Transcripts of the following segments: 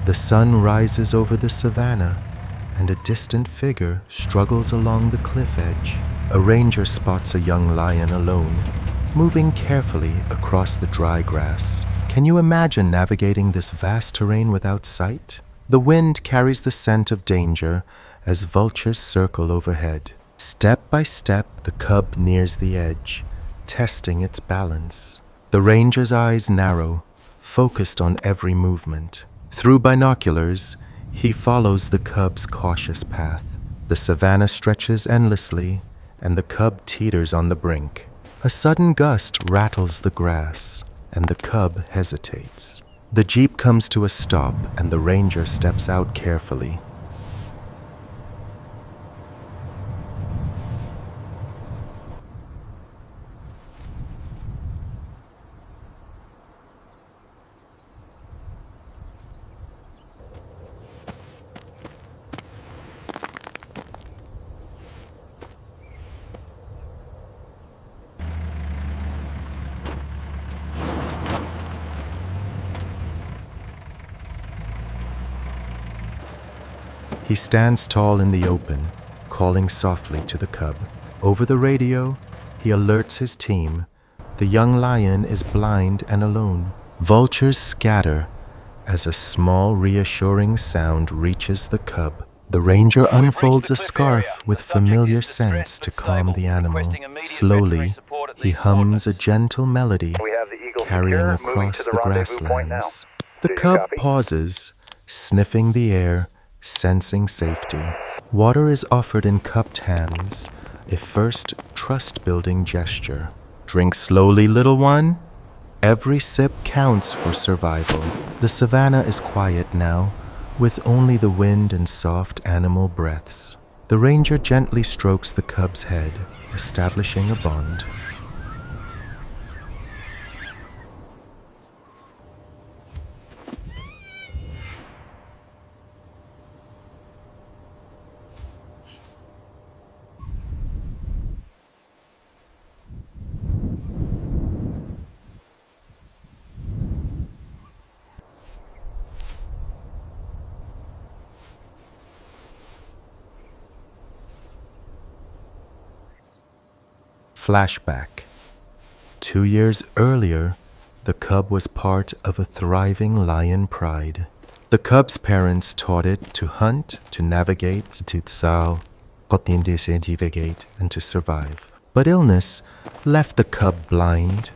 The sun rises over the savannah, and a distant figure struggles along the cliff edge. A ranger spots a young lion alone, moving carefully across the dry grass. Can you imagine navigating this vast terrain without sight? The wind carries the scent of danger as vultures circle overhead. Step by step, the cub nears the edge, testing its balance. The ranger's eyes narrow, focused on every movement. Through binoculars, he follows the cub's cautious path. The savannah stretches endlessly, and the cub teeters on the brink. A sudden gust rattles the grass, and the cub hesitates. The jeep comes to a stop, and the ranger steps out carefully. He stands tall in the open, calling softly to the cub. Over the radio, he alerts his team. The young lion is blind and alone. Vultures scatter as a small, reassuring sound reaches the cub. The ranger unfolds a scarf with familiar scents to calm the animal. Slowly, he hums a gentle melody, carrying across the grasslands. The cub pauses, sniffing the air, sensing safety. Water is offered in cupped hands, a first trust-building gesture. Drink slowly, little one. Every sip counts for survival. The savannah is quiet now, with only the wind and soft animal breaths. The ranger gently strokes the cub's head, establishing a bond. Flashback. 2 years earlier, the cub was part of a thriving lion pride. The cub's parents taught it to hunt, to navigate, to tsaw, and to survive. But illness left the cub blind,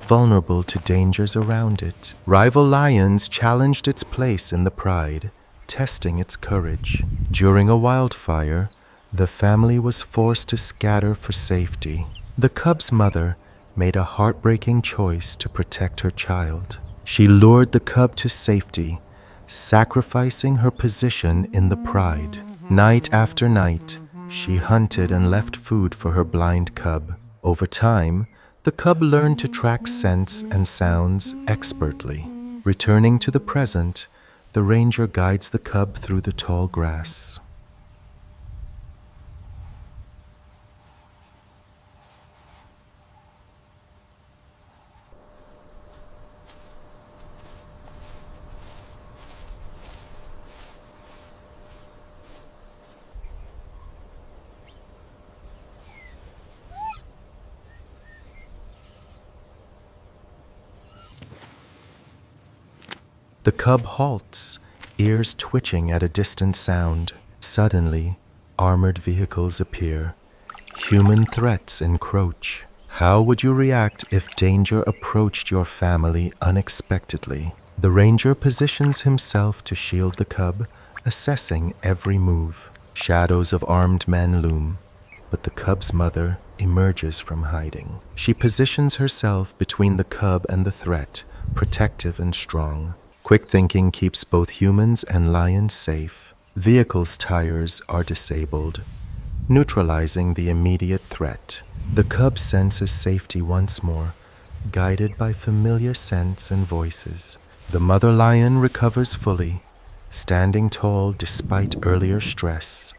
vulnerable to dangers around it. Rival lions challenged its place in the pride, testing its courage. During a wildfire, the family was forced to scatter for safety. The cub's mother made a heartbreaking choice to protect her child. She lured the cub to safety, sacrificing her position in the pride. Night after night, she hunted and left food for her blind cub. Over time, the cub learned to track scents and sounds expertly. Returning to the present, the ranger guides the cub through the tall grass. The cub halts, ears twitching at a distant sound. Suddenly, armored vehicles appear. Human threats encroach. How would you react if danger approached your family unexpectedly? The ranger positions himself to shield the cub, assessing every move. Shadows of armed men loom, but the cub's mother emerges from hiding. She positions herself between the cub and the threat, protective and strong. Quick thinking keeps both humans and lions safe. Vehicles' tires are disabled, neutralizing the immediate threat. The cub senses safety once more, guided by familiar scents and voices. The mother lion recovers fully, standing tall despite earlier stress.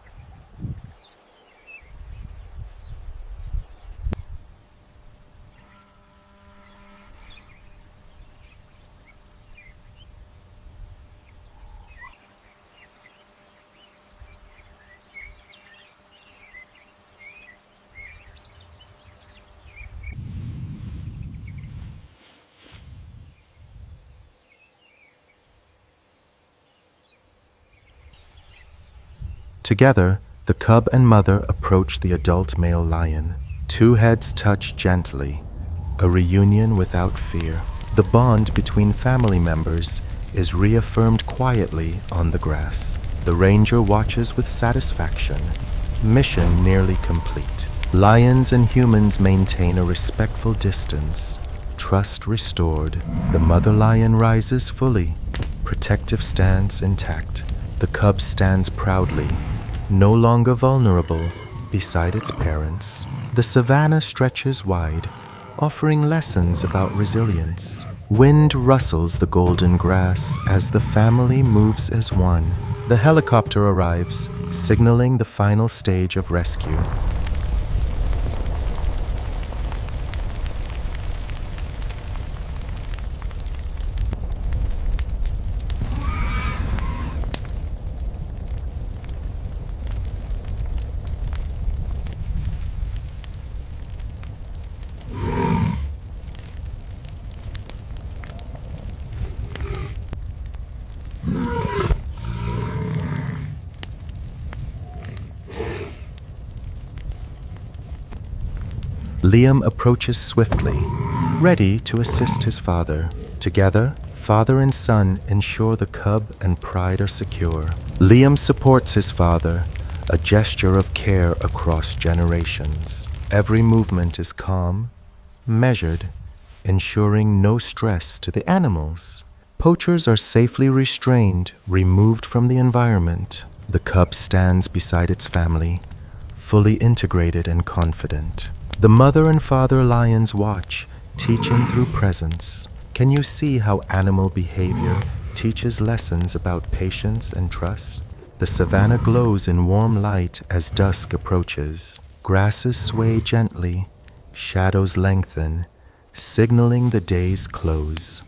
Together, the cub and mother approach the adult male lion. Two heads touch gently, a reunion without fear. The bond between family members is reaffirmed quietly on the grass. The ranger watches with satisfaction. Mission nearly complete. Lions and humans maintain a respectful distance. Trust restored. The mother lion rises fully, protective stance intact. The cub stands proudly, no longer vulnerable, beside its parents. The savanna stretches wide, offering lessons about resilience. Wind rustles the golden grass as the family moves as one. The helicopter arrives, signaling the final stage of rescue. Liam approaches swiftly, ready to assist his father. Together, father and son ensure the cub and pride are secure. Liam supports his father, a gesture of care across generations. Every movement is calm, measured, ensuring no stress to the animals. Poachers are safely restrained, removed from the environment. The cub stands beside its family, fully integrated and confident. The mother and father lions watch, teaching through presence. Can you see how animal behavior teaches lessons about patience and trust? The savanna glows in warm light as dusk approaches. Grasses sway gently, shadows lengthen, signaling the day's close.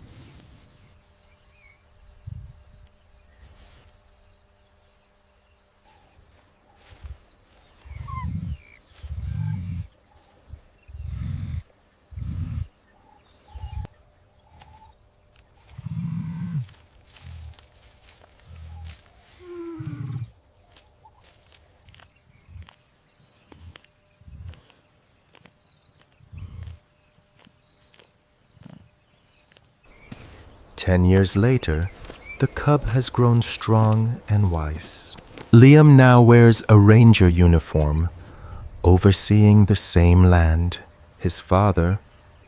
Ten years later, the cub has grown strong and wise. Liam now wears a ranger uniform, overseeing the same land. His father,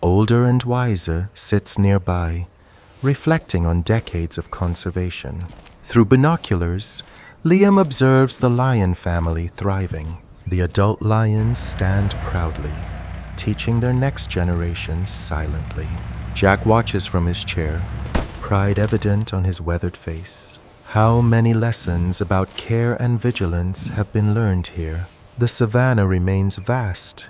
older and wiser, sits nearby, reflecting on decades of conservation. Through binoculars, Liam observes the lion family thriving. The adult lions stand proudly, teaching their next generation silently. Jack watches from his chair, pride evident on his weathered face. How many lessons about care and vigilance have been learned here? The savanna remains vast,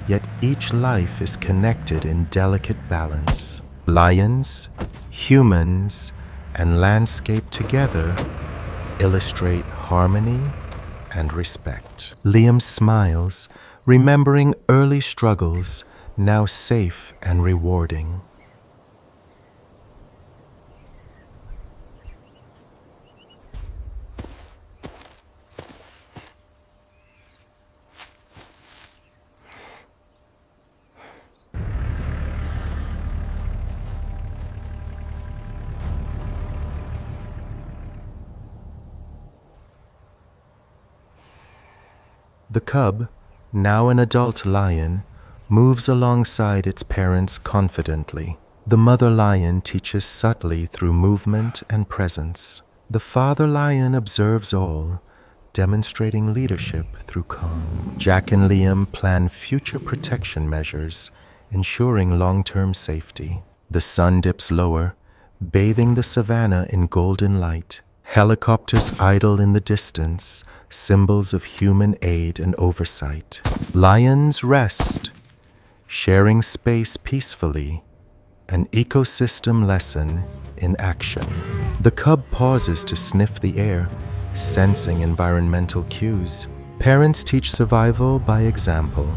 yet each life is connected in delicate balance. Lions, humans, and landscape together illustrate harmony and respect. Liam smiles, remembering early struggles, now safe and rewarding. The cub, now an adult lion, moves alongside its parents confidently. The mother lion teaches subtly through movement and presence. The father lion observes all, demonstrating leadership through calm. Jack and Liam plan future protection measures, ensuring long-term safety. The sun dips lower, bathing the savanna in golden light. Helicopters idle in the distance, symbols of human aid and oversight. Lions rest, sharing space peacefully, an ecosystem lesson in action. The cub pauses to sniff the air, sensing environmental cues. Parents teach survival by example,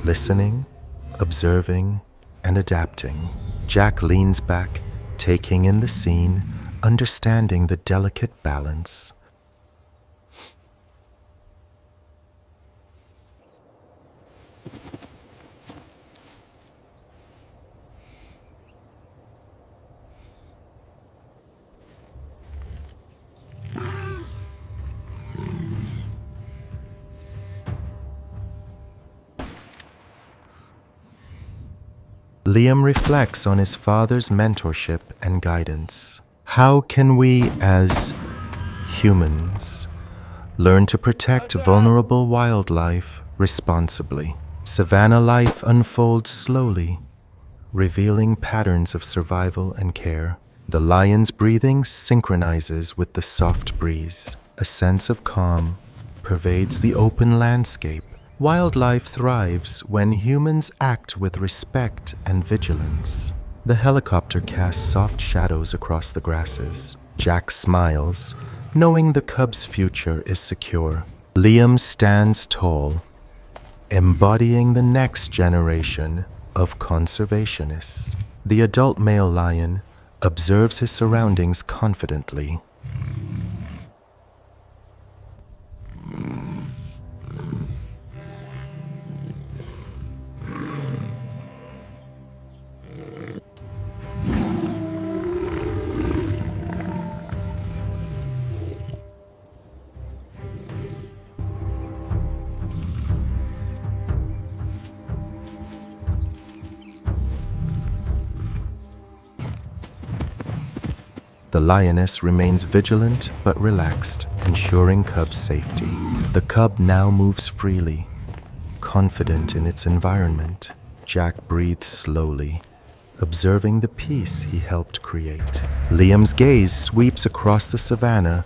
listening, observing, and adapting. Jack leans back, taking in the scene, understanding the delicate balance. Liam reflects on his father's mentorship and guidance. How can we, as humans, learn to protect vulnerable wildlife responsibly? Savanna life unfolds slowly, revealing patterns of survival and care. The lion's breathing synchronizes with the soft breeze. A sense of calm pervades the open landscape. Wildlife thrives when humans act with respect and vigilance. The helicopter casts soft shadows across the grasses. Jack smiles, knowing the cub's future is secure. Liam stands tall, embodying the next generation of conservationists. The adult male lion observes his surroundings confidently. The lioness remains vigilant but relaxed, ensuring cub's safety. The cub now moves freely, confident in its environment. Jack breathes slowly, observing the peace he helped create. Liam's gaze sweeps across the savanna,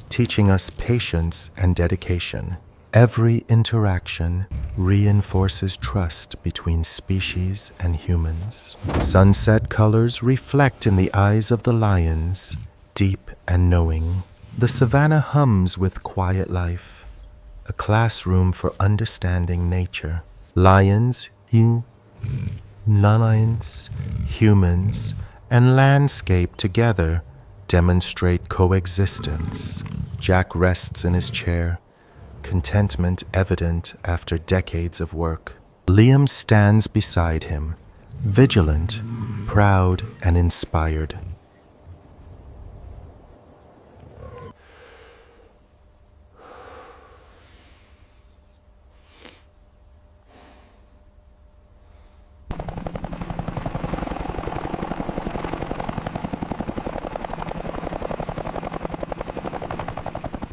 teaching us patience and dedication. Every interaction reinforces trust between species and humans. Sunset colors reflect in the eyes of the lions, deep and knowing. The savanna hums with quiet life, a classroom for understanding nature. Lions, non-lions, humans, and landscape together demonstrate coexistence. Jack rests in his chair, contentment evident after decades of work. Liam stands beside him, vigilant, proud, and inspired.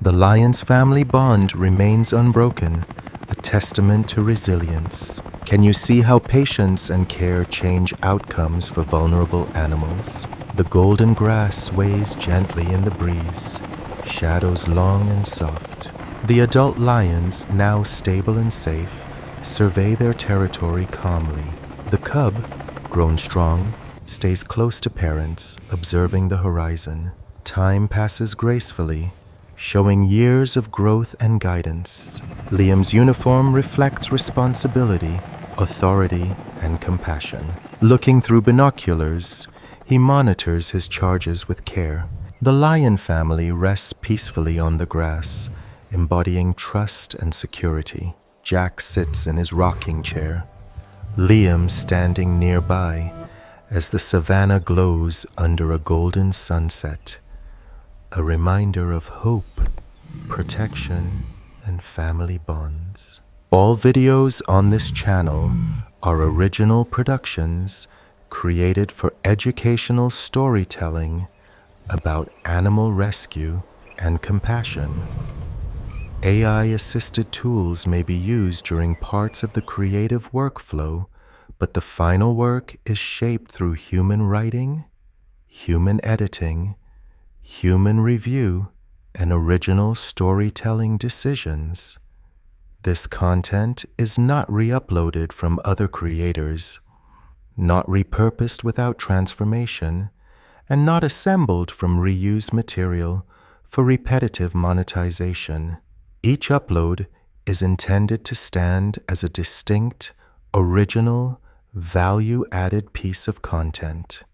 The lion's family bond remains unbroken, a testament to resilience. Can you see how patience and care change outcomes for vulnerable animals? The golden grass sways gently in the breeze, shadows long and soft. The adult lions, now stable and safe, survey their territory calmly. The cub, grown strong, stays close to parents, observing the horizon. Time passes gracefully, showing years of growth and guidance. Liam's uniform reflects responsibility, authority, and compassion. Looking through binoculars, he monitors his charges with care. The lion family rests peacefully on the grass, embodying trust and security. Jack sits in his rocking chair, Liam standing nearby as the savanna glows under a golden sunset, a reminder of hope, protection, and family bonds. All videos on this channel are original productions created for educational storytelling about animal rescue and compassion. AI-assisted tools may be used during parts of the creative workflow, but the final work is shaped through human writing, human editing, human review, and original storytelling decisions. This content is not re-uploaded from other creators, not repurposed without transformation, and not assembled from reused material for repetitive monetization. Each upload is intended to stand as a distinct, original, value-added piece of content.